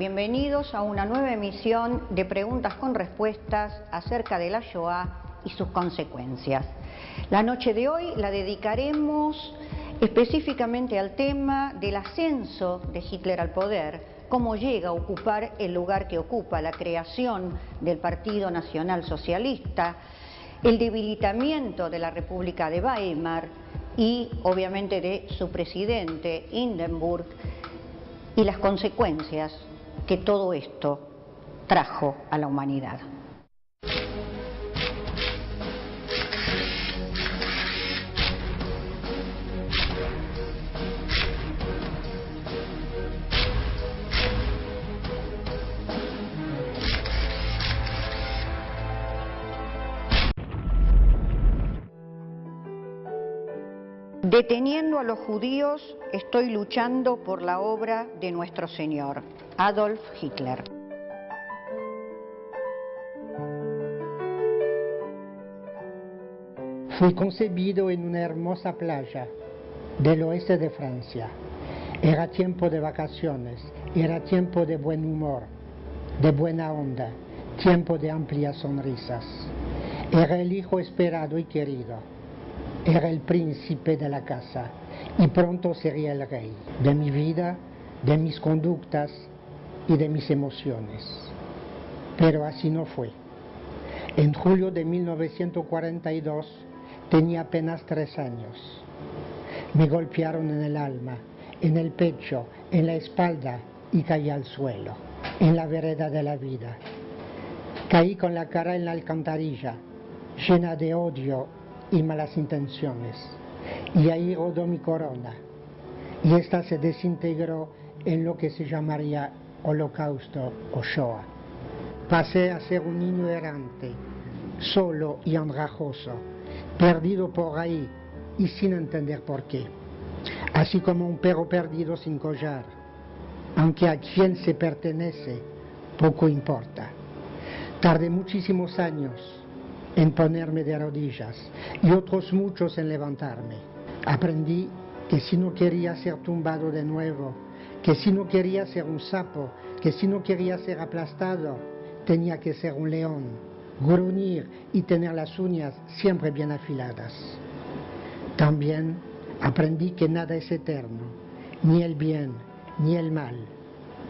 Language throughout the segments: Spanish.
bienvenidos a una nueva emisión de preguntas con respuestas acerca de la Shoah y sus consecuencias. La noche de hoy la dedicaremos específicamente al tema del ascenso de Hitler al poder, cómo llega a ocupar el lugar que ocupa, la creación del Partido Nacional Socialista, el debilitamiento de la República de Weimar y obviamente de su presidente Hindenburg, y las consecuencias que todo esto trajo a la humanidad. Deteniendo a los judíos, estoy luchando por la obra de nuestro Señor, Adolf Hitler. Fui concebido en una hermosa playa del oeste de Francia. Era tiempo de vacaciones, era tiempo de buen humor, de buena onda, tiempo de amplias sonrisas. Era el hijo esperado y querido. Era el príncipe de la casa y pronto sería el rey de mi vida, de mis conductas y de mis emociones. Pero así no fue. En julio de 1942 tenía apenas 3 años. Me golpearon en el alma, en el pecho, en la espalda y caí al suelo, en la vereda de la vida. Caí con la cara en la alcantarilla, llena de odio y malas intenciones, y ahí rodó mi corona, y esta se desintegró en lo que se llamaría Holocausto o Shoah. Pasé a ser un niño errante, solo y andrajoso, perdido por ahí y sin entender por qué, así como un perro perdido sin collar, aunque a quien se pertenece poco importa. Tardé muchísimos años en ponerme de rodillas y otros muchos en levantarme. Aprendí que si no quería ser tumbado de nuevo, que si no quería ser un sapo, que si no quería ser aplastado, tenía que ser un león, gruñir y tener las uñas siempre bien afiladas. También aprendí que nada es eterno, ni el bien ni el mal,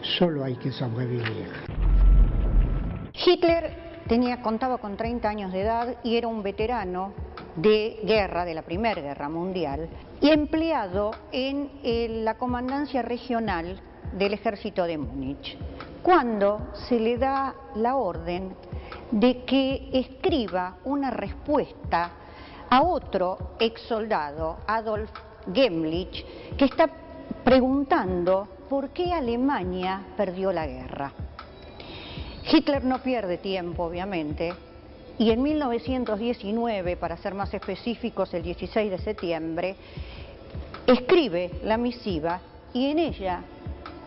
solo hay que sobrevivir. Hitler contaba con 30 años de edad y era un veterano de guerra, de la Primera Guerra Mundial, y empleado en la comandancia regional del ejército de Múnich, cuando se le da la orden de que escriba una respuesta a otro ex soldado, Adolf Gemlich, que está preguntando por qué Alemania perdió la guerra. Hitler no pierde tiempo, obviamente, y en 1919, para ser más específicos, el 16 de septiembre, escribe la misiva y en ella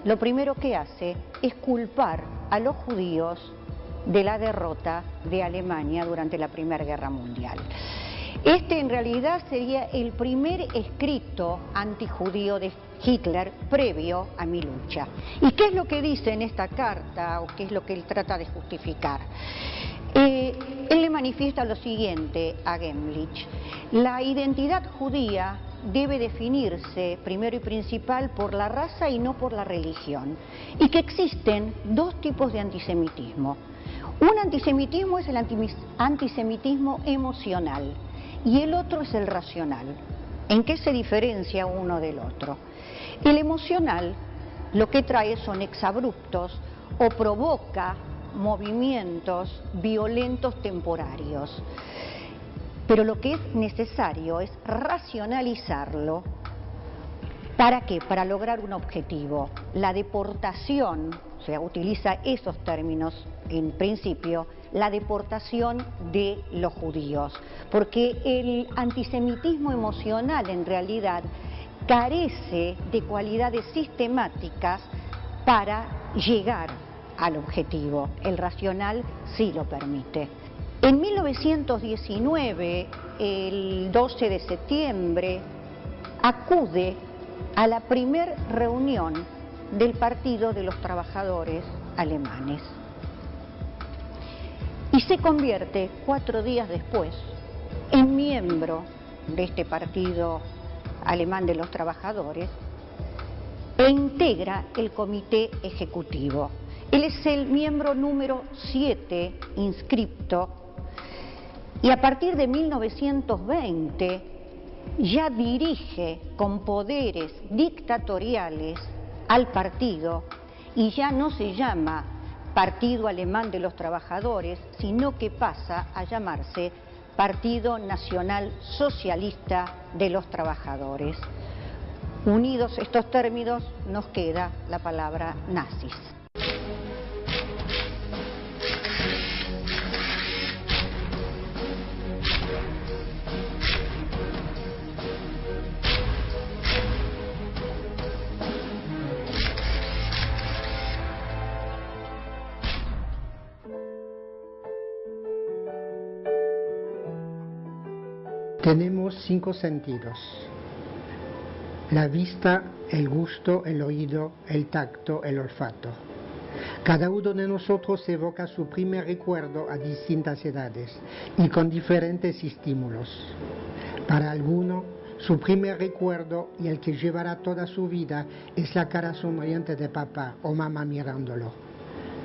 lo primero que hace es culpar a los judíos de la derrota de Alemania durante la Primera Guerra Mundial. Este en realidad sería el primer escrito antijudío de Hitler previo a mi lucha. ¿Y qué es lo que dice en esta carta o qué es lo que él trata de justificar? Él le manifiesta lo siguiente a Gemlich: la identidad judía debe definirse primero y principal por la raza y no por la religión, y que existen dos tipos de antisemitismo. Un antisemitismo es el antisemitismo emocional y el otro es el racional. ¿En qué se diferencia uno del otro? El emocional lo que trae son exabruptos o provoca movimientos violentos temporarios. Pero lo que es necesario es racionalizarlo. ¿Para qué? Para lograr un objetivo. La deportación, o sea, utiliza esos términos en principio, la deportación de los judíos, porque el antisemitismo emocional en realidad carece de cualidades sistemáticas para llegar al objetivo. El racional sí lo permite. En 1919, el 12 de septiembre, acude a la primer reunión del Partido de los Trabajadores Alemanes. Y se convierte 4 días después en miembro de este Partido Alemán de los Trabajadores e integra el comité ejecutivo. Él es el miembro número 7 inscripto y a partir de 1920 ya dirige con poderes dictatoriales al partido y ya no se llama Partido Alemán de los Trabajadores, sino que pasa a llamarse Partido Nacional Socialista de los Trabajadores. Unidos estos términos, nos queda la palabra nazis. Tenemos 5 sentidos: la vista, el gusto, el oído, el tacto, el olfato. Cada uno de nosotros evoca su primer recuerdo a distintas edades y con diferentes estímulos. Para alguno, su primer recuerdo y el que llevará toda su vida es la cara sonriente de papá o mamá mirándolo.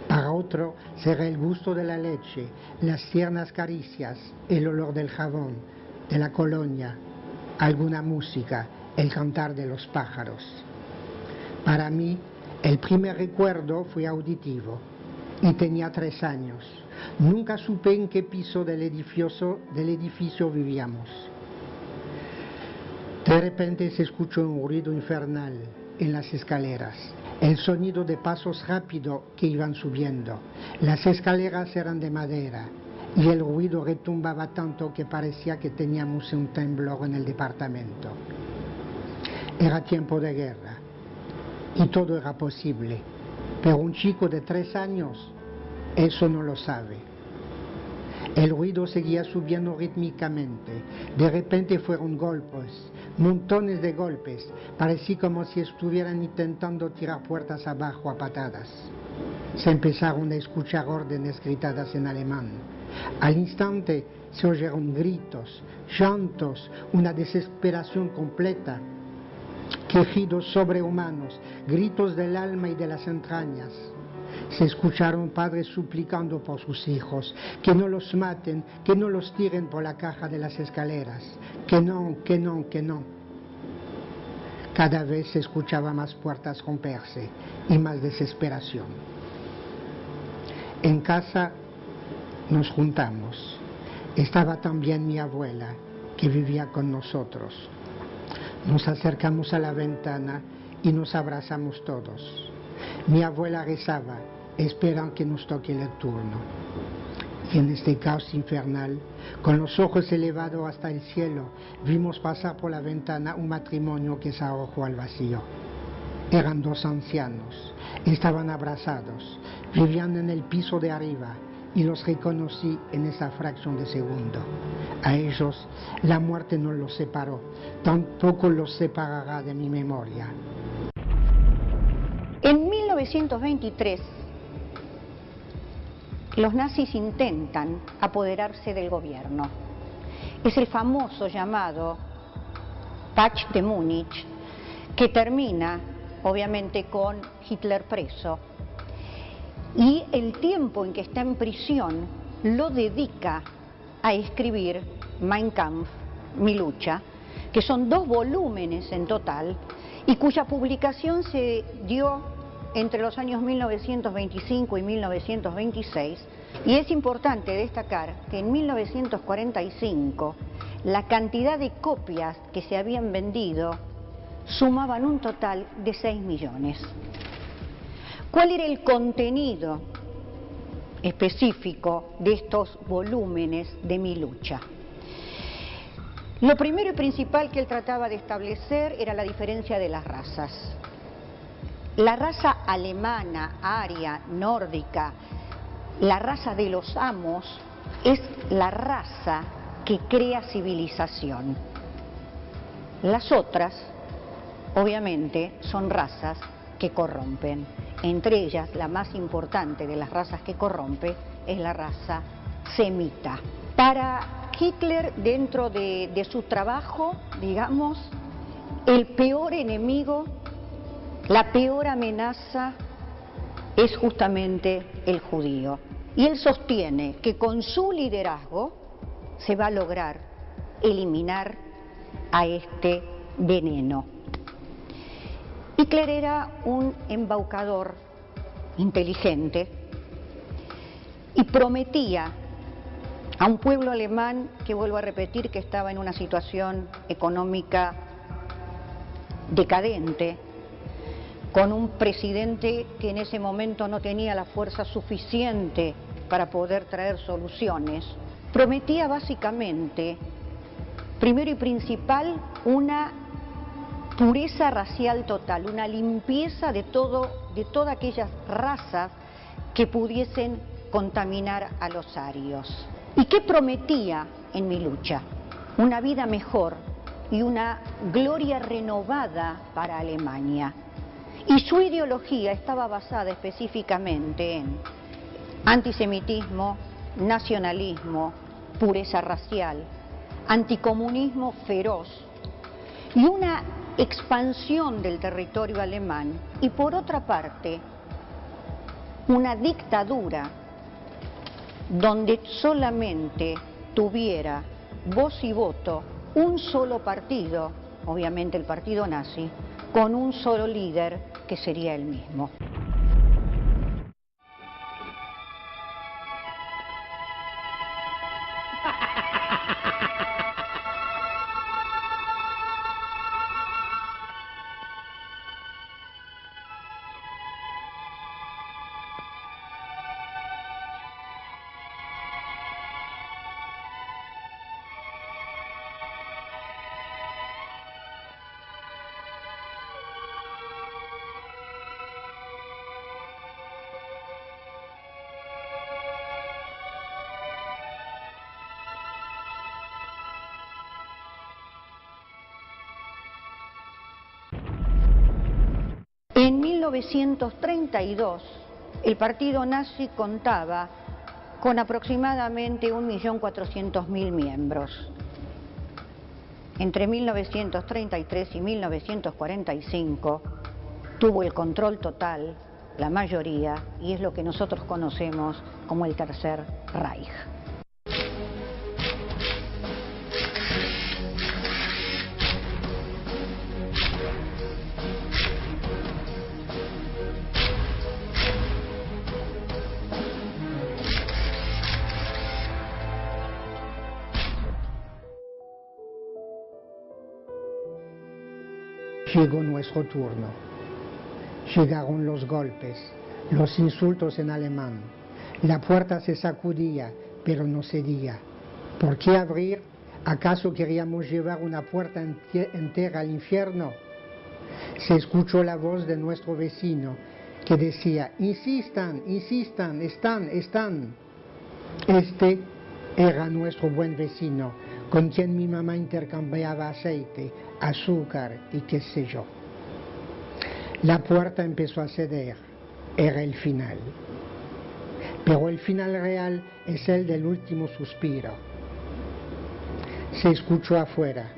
Para otro será el gusto de la leche, las tiernas caricias, el olor del jabón, de la colonia, alguna música, el cantar de los pájaros. Para mí, el primer recuerdo fue auditivo y tenía 3 años. Nunca supe en qué piso del edificio vivíamos. De repente se escuchó un ruido infernal en las escaleras, el sonido de pasos rápidos que iban subiendo. Las escaleras eran de madera y el ruido retumbaba tanto que parecía que teníamos un temblor en el departamento. Era tiempo de guerra y todo era posible, pero un chico de 3 años eso no lo sabe. El ruido seguía subiendo rítmicamente. De repente fueron golpes, montones de golpes, parecía como si estuvieran intentando tirar puertas abajo a patadas. Se empezaron a escuchar órdenes gritadas en alemán. Al instante se oyeron gritos, llantos, una desesperación completa, quejidos sobrehumanos, gritos del alma y de las entrañas. Se escucharon padres suplicando por sus hijos, que no los maten, que no los tiren por la caja de las escaleras, que no, que no, que no. Cada vez se escuchaba más puertas romperse y más desesperación. En casa nos juntamos. Estaba también mi abuela, que vivía con nosotros. Nos acercamos a la ventana y nos abrazamos todos. Mi abuela rezaba, esperando que nos toque el turno. Y en este caos infernal, con los ojos elevados hasta el cielo, vimos pasar por la ventana un matrimonio que se arrojó al vacío. Eran 2 ancianos, estaban abrazados, vivían en el piso de arriba, y los reconocí en esa fracción de segundo. A ellos la muerte no los separó, tampoco los separará de mi memoria. En 1923, los nazis intentan apoderarse del gobierno. Es el famoso llamado Putsch de Múnich, que termina, obviamente, con Hitler preso. Y el tiempo en que está en prisión lo dedica a escribir Mein Kampf, Mi lucha, que son 2 volúmenes en total y cuya publicación se dio entre los años 1925 y 1926. Y es importante destacar que en 1945 la cantidad de copias que se habían vendido sumaban un total de 6 millones. ¿Cuál era el contenido específico de estos volúmenes de Mi lucha? Lo primero y principal que él trataba de establecer era la diferencia de las razas. La raza alemana, aria, nórdica, la raza de los amos, es la raza que crea civilización. Las otras, obviamente, son razas que corrompen. Entre ellas, la más importante de las razas que corrompe es la raza semita. Para Hitler, dentro de su trabajo, digamos, el peor enemigo, la peor amenaza es justamente el judío. Y él sostiene que con su liderazgo se va a lograr eliminar a este veneno. Hitler era un embaucador inteligente y prometía a un pueblo alemán que, vuelvo a repetir, que estaba en una situación económica decadente, con un presidente que en ese momento no tenía la fuerza suficiente para poder traer soluciones, prometía básicamente, primero y principal, una pureza racial total, una limpieza de todas aquellas razas que pudiesen contaminar a los arios. ¿Y qué prometía en Mi lucha? Una vida mejor y una gloria renovada para Alemania. Y su ideología estaba basada específicamente en antisemitismo, nacionalismo, pureza racial, anticomunismo feroz y una expansión del territorio alemán, y por otra parte una dictadura donde solamente tuviera voz y voto un solo partido, obviamente el partido nazi, con un solo líder que sería él mismo. En 1932, el partido nazi contaba con aproximadamente 1.400.000 miembros. Entre 1933 y 1945 tuvo el control total, la mayoría, y es lo que nosotros conocemos como el Tercer Reich. Llegó nuestro turno. Llegaron los golpes, los insultos en alemán. La puerta se sacudía, pero no cedía. ¿Por qué abrir? ¿Acaso queríamos llevar una puerta entera al infierno? Se escuchó la voz de nuestro vecino que decía: insistan, insistan, están. Este era nuestro buen vecino, con quien mi mamá intercambiaba aceite, azúcar y qué sé yo. La puerta empezó a ceder, era el final. Pero el final real es el del último suspiro. Se escuchó afuera: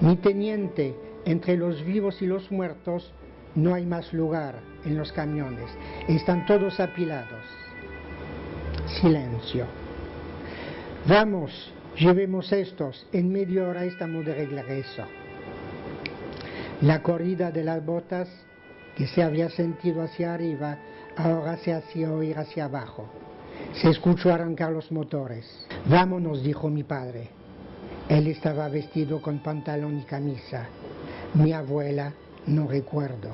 mi teniente, entre los vivos y los muertos no hay más lugar en los camiones, están todos apilados. Silencio. Vamos, llevemos estos, en media hora estamos de regreso. La corrida de las botas, que se había sentido hacia arriba, ahora se hacía oír hacia abajo. Se escuchó arrancar los motores. Vámonos, dijo mi padre. Él estaba vestido con pantalón y camisa. Mi abuela, no recuerdo.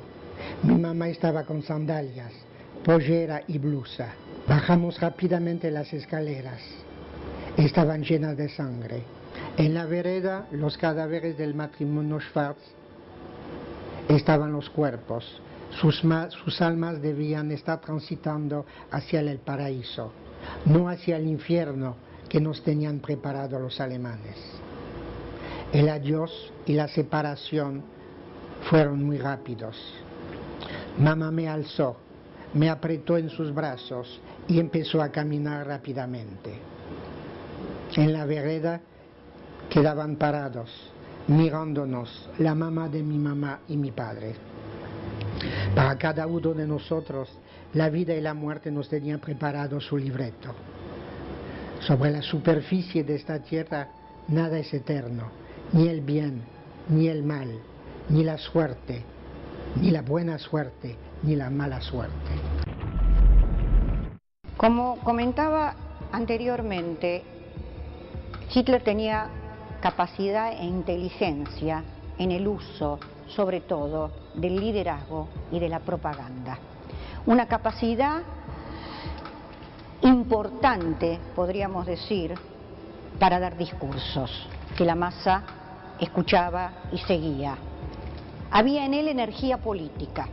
Mi mamá estaba con sandalias, pollera y blusa. Bajamos rápidamente las escaleras. Estaban llenas de sangre. En la vereda, los cadáveres del matrimonio Schwarz. Estaban los cuerpos. Sus almas debían estar transitando hacia el paraíso, no hacia el infierno que nos tenían preparado los alemanes. El adiós y la separación fueron muy rápidos. Mamá me alzó, me apretó en sus brazos y empezó a caminar rápidamente. En la vereda quedaban parados, mirándonos, la mamá de mi mamá y mi padre. Para cada uno de nosotros, la vida y la muerte nos tenían preparado su libreto. Sobre la superficie de esta tierra, nada es eterno, ni el bien, ni el mal, ni la suerte, ni la buena suerte, ni la mala suerte. Como comentaba anteriormente, Hitler tenía capacidad e inteligencia en el uso, sobre todo, del liderazgo y de la propaganda. Una capacidad importante, podríamos decir, para dar discursos, que la masa escuchaba y seguía. Había en él energía política.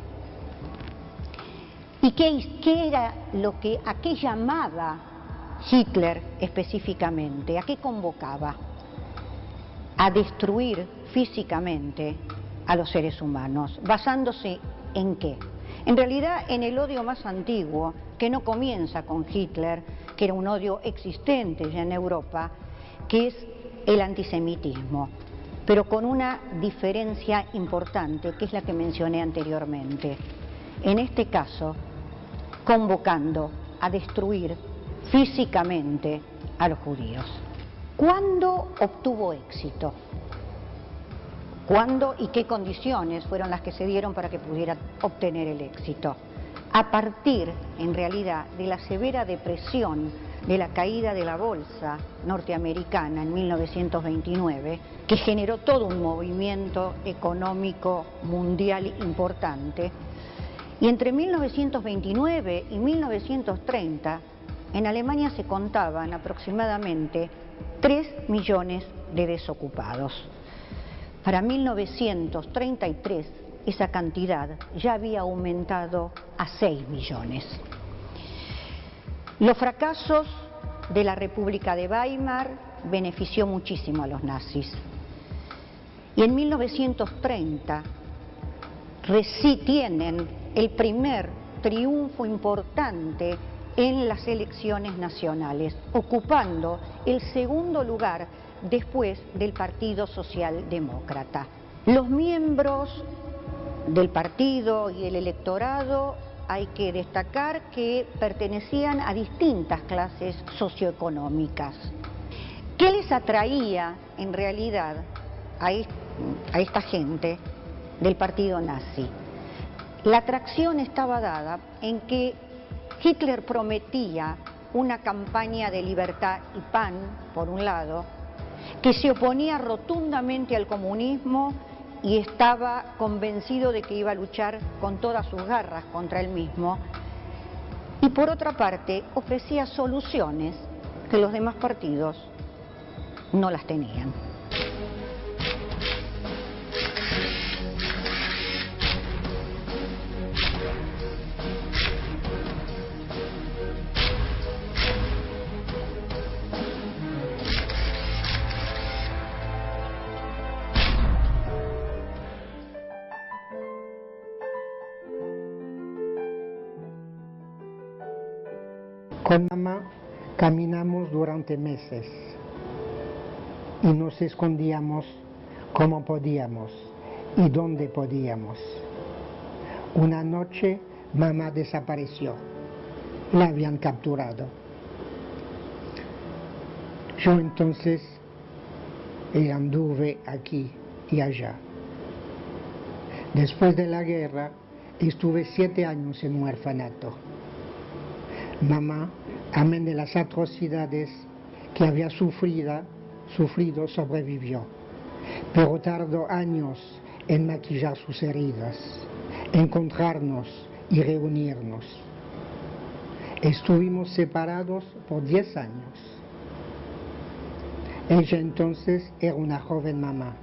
¿Y qué era a qué llamaba Hitler específicamente? ¿A qué convocaba? A destruir físicamente a los seres humanos. ¿Basándose en qué? En realidad en el odio más antiguo, que no comienza con Hitler, que era un odio existente ya en Europa, que es el antisemitismo, pero con una diferencia importante, que es la que mencioné anteriormente. En este caso, convocando a destruir físicamente a los judíos. ¿Cuándo obtuvo éxito? ¿Cuándo y qué condiciones fueron las que se dieron para que pudiera obtener el éxito? A partir, en realidad, de la severa depresión de la caída de la bolsa norteamericana en 1929, que generó todo un movimiento económico mundial importante, y entre 1929 y 1930, en Alemania se contaban aproximadamente 3 millones de desocupados. Para 1933, esa cantidad ya había aumentado a 6 millones. Los fracasos de la República de Weimar benefició muchísimo a los nazis. Y en 1930 tienen el primer triunfo importante en las elecciones nacionales, ocupando el segundo lugar después del Partido Socialdemócrata. Los miembros del partido y el electorado hay que destacar que pertenecían a distintas clases socioeconómicas. ¿Qué les atraía en realidad a esta gente del partido nazi? La atracción estaba dada en que Hitler prometía una campaña de libertad y pan, por un lado, que se oponía rotundamente al comunismo y estaba convencido de que iba a luchar con todas sus garras contra él mismo, y por otra parte ofrecía soluciones que los demás partidos no las tenían. Con mamá caminamos durante meses y nos escondíamos como podíamos y donde podíamos. Una noche mamá desapareció, la habían capturado. Yo entonces anduve aquí y allá. Después de la guerra estuve 7 años en un orfanato. Mamá, amén de las atrocidades que había sufrido, sobrevivió, pero tardó años en maquillar sus heridas, encontrarnos y reunirnos. Estuvimos separados por 10 años. Ella entonces era una joven mamá,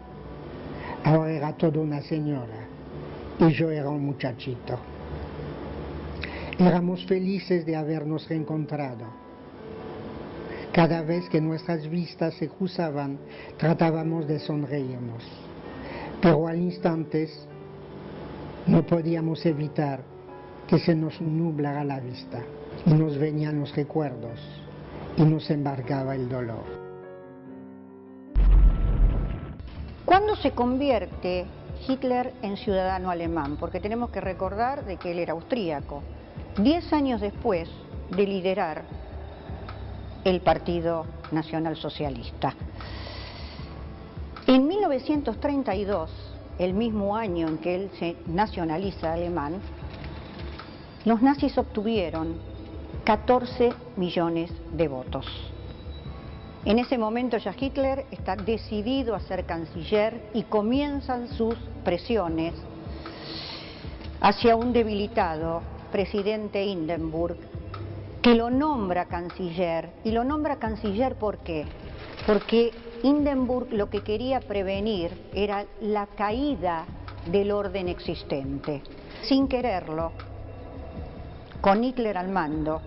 ahora era toda una señora y yo era un muchachito. Éramos felices de habernos reencontrado. Cada vez que nuestras vistas se cruzaban, tratábamos de sonreírnos, pero al instante No podíamos evitar que se nos nublara la vista y nos venían los recuerdos y nos embargaba el dolor. ¿Cuándo se convierte Hitler en ciudadano alemán? Porque tenemos que recordar de que él era austríaco. 10 años después de liderar el Partido Nacional Socialista. En 1932, el mismo año en que él se nacionaliza alemán, los nazis obtuvieron 14 millones de votos. En ese momento ya Hitler está decidido a ser canciller y comienzan sus presiones hacia un debilitado presidente Hindenburg, que lo nombra canciller. Y lo nombra canciller ¿por qué? Porque Hindenburg lo que quería prevenir era la caída del orden existente. Sin quererlo, con Hitler al mando,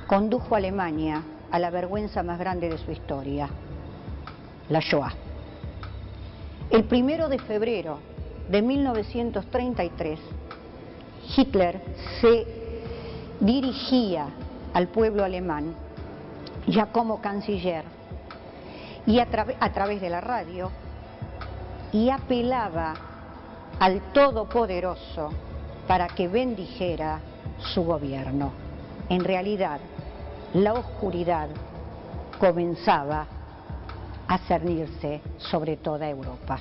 condujo a Alemania a la vergüenza más grande de su historia, la Shoah. El 1 de febrero de 1933, Hitler se dirigía al pueblo alemán, ya como canciller, y a través de la radio, y apelaba al Todopoderoso para que bendijera su gobierno. En realidad, la oscuridad comenzaba a cernirse sobre toda Europa.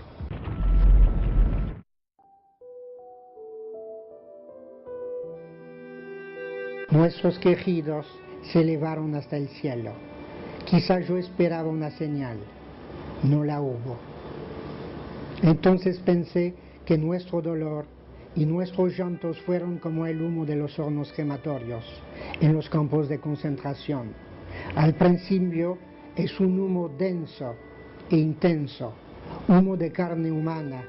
Nuestros quejidos se elevaron hasta el cielo. Quizá yo esperaba una señal, no la hubo. Entonces pensé que nuestro dolor y nuestros llantos fueron como el humo de los hornos crematorios en los campos de concentración. Al principio es un humo denso e intenso, humo de carne humana,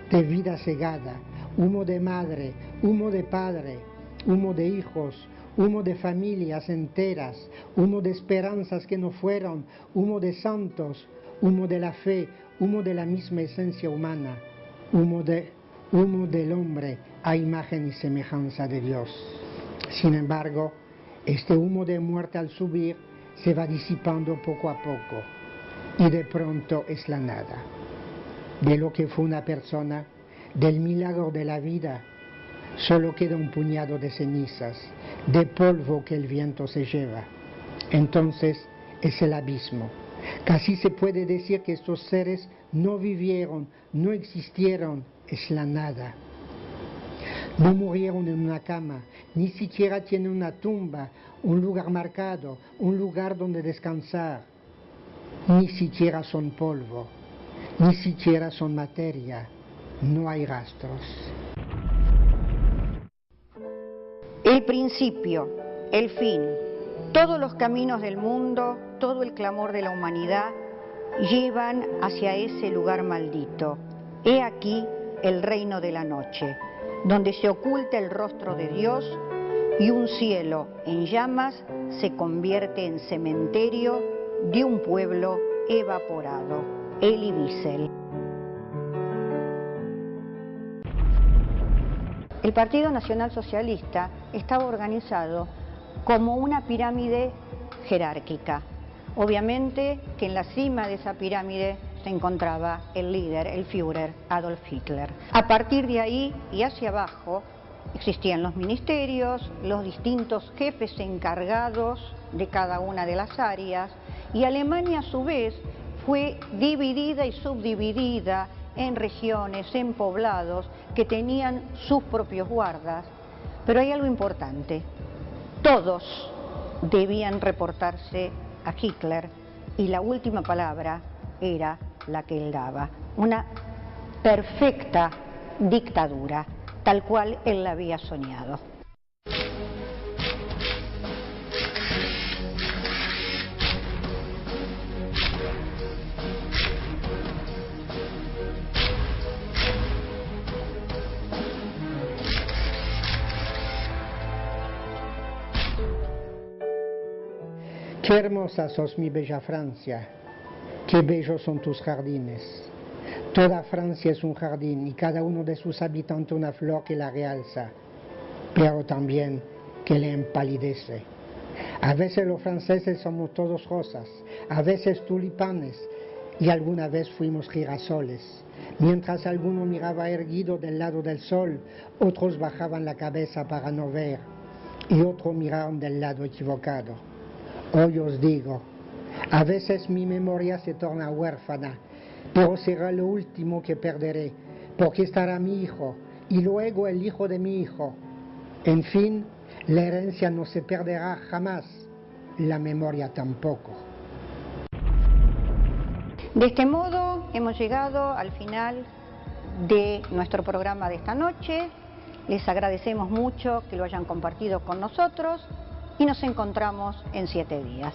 de vida cegada, humo de madre, humo de padre, humo de hijos, humo de familias enteras, humo de esperanzas que no fueron, humo de santos, humo de la fe, humo de la misma esencia humana, humo del hombre a imagen y semejanza de Dios. Sin embargo, este humo de muerte al subir se va disipando poco a poco y de pronto es la nada. De lo que fue una persona, del milagro de la vida, solo queda un puñado de cenizas, de polvo que el viento se lleva. Entonces es el abismo. Casi se puede decir que estos seres no vivieron, no existieron, es la nada. No murieron en una cama, ni siquiera tienen una tumba, un lugar marcado, un lugar donde descansar. Ni siquiera son polvo, ni siquiera son materia, no hay rastros. El principio, el fin, todos los caminos del mundo, todo el clamor de la humanidad llevan hacia ese lugar maldito. He aquí el reino de la noche, donde se oculta el rostro de Dios y un cielo en llamas se convierte en cementerio de un pueblo evaporado. Elie Wiesel. El Partido Nacional Socialista estaba organizado como una pirámide jerárquica. Obviamente que en la cima de esa pirámide se encontraba el líder, el Führer, Adolf Hitler. A partir de ahí y hacia abajo existían los ministerios, los distintos jefes encargados de cada una de las áreas, y Alemania a su vez fue dividida y subdividida en regiones, en poblados que tenían sus propios guardas. Pero hay algo importante: todos debían reportarse a Hitler y la última palabra era la que él daba. Una perfecta dictadura, tal cual él la había soñado. Qué hermosa sos, mi bella Francia, qué bellos son tus jardines. Toda Francia es un jardín y cada uno de sus habitantes una flor que la realza, pero también que le empalidece. A veces los franceses somos todos rosas, a veces tulipanes y alguna vez fuimos girasoles. Mientras alguno miraba erguido del lado del sol, otros bajaban la cabeza para no ver y otros miraron del lado equivocado. Hoy os digo, a veces mi memoria se torna huérfana, pero será lo último que perderé, porque estará mi hijo y luego el hijo de mi hijo. En fin, la herencia no se perderá jamás, la memoria tampoco. De este modo hemos llegado al final de nuestro programa de esta noche. Les agradecemos mucho que lo hayan compartido con nosotros y nos encontramos en 7 días.